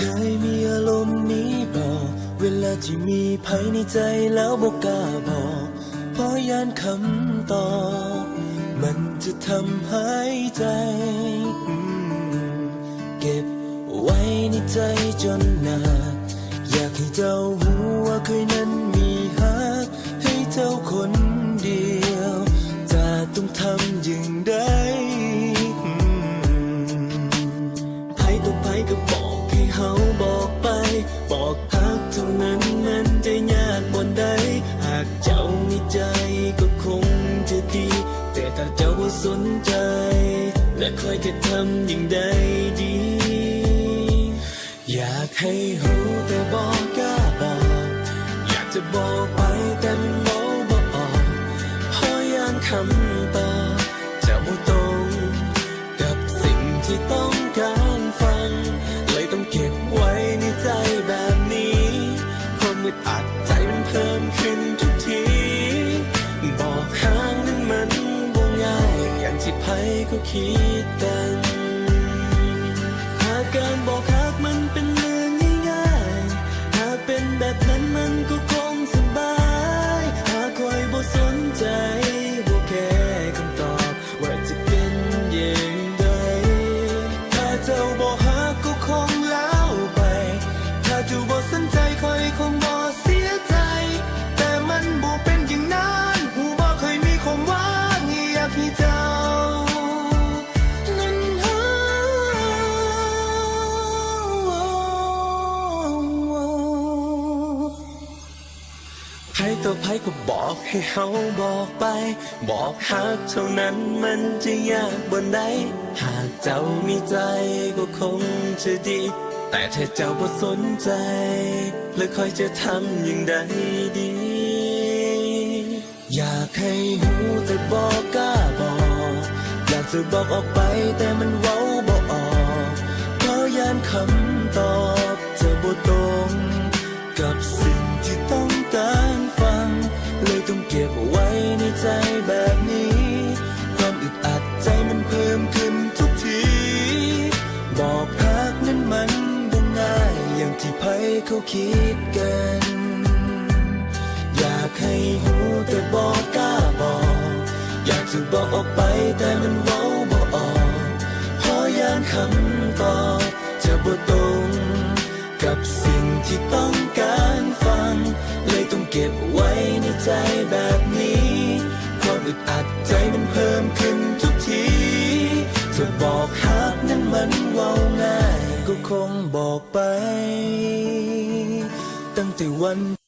เคยมีอารมณ์นี้บอกเวลาที่มีภัยในใจแล้วบอกกล้าบอกเพราะยานคำตอบมันจะทำให้ใจเก็บไว้ในใจจนนานอยากให้เจ้าหูว่าเคยนั้นมีฮักให้เจ้าคนเดียวจะต้องทำอย่างใดภัยต่อภัยก็บอกให้เขาบอกไปบอกฮักเท่านั้นมันจะยากบนใดหากเจ้ามีใจก็คงจะดีแต่ถ้าเจ้าบ่สนใจและคอยจะทำอย่างใดดีอยากให้รู้แต่บอกกล้าบอกอยากจะบอกไปแต่มันบอกออกเพราะยังคำตอบจะบ่ตรงกับสิ่งที่ต้องการฟังเลยต้องเก็บไว้ในใจแบบนี้ความอึดอัดใจมันเพิ่มขึ้นทุกทีบอกห่างนั้นมันบ่ง่ายอย่างที่ไผก็คิดกันหากการบอกฮักมันเป็นเรื่องง่ายๆหากเป็นแบบนั้นมันก็คงสบายหากคอยบ่สนใจบ่แค่คำตอบว่าจะเป็นอย่างไรถ้าเจ้าบ่ฮักก็คงแล้วไปถ้าเจ้าบ่สนใจคอยคงบ่เสียใจแต่มันบ่เป็นอย่างนั้นหูบ่เคยมีความหวังอยากให้เจ้าภัยต่อภัยก็บอกให้เขาบอกไปบอกฮักเท่านั้นมันจะยากบนใดหากเจ้ามีใจก็คงจะดีแต่ถ้าเจ้าบ่สนใจแล้วคอยจะทำอย่างใดดีอยากให้รู้แต่บอกกล้าบอกอยากจะบอกออกไปแต่มันเว้าบ่ออกเพราะยานคำตอบจะบ่ตรงกับสิ่งที่ต้องการฟังเลยต้องเก็บไว้ในใจแบบนี้ความอึดอัดใจมันเพิ่มขึ้นทุกทีบอกฮักนั้นมันบ่ง่ายอย่างที่ไผเขาคิดกันอยากให้รู้แต่บอกกล้าบอกอยากจะบอกออกไปแต่มันเว้าบ่ออกเพราะยานคำตอบจะบ่ตรงกับสิ่งที่ต้องการฟังเลยต้องเก็บไว้ในใจแบบนี้ความอึดอัดใจมันเพิ่มขึ้นทุกทีจะบอกฮักนั้นมันเว้าง่ายก็คงบอกไปตั้งแต่วัน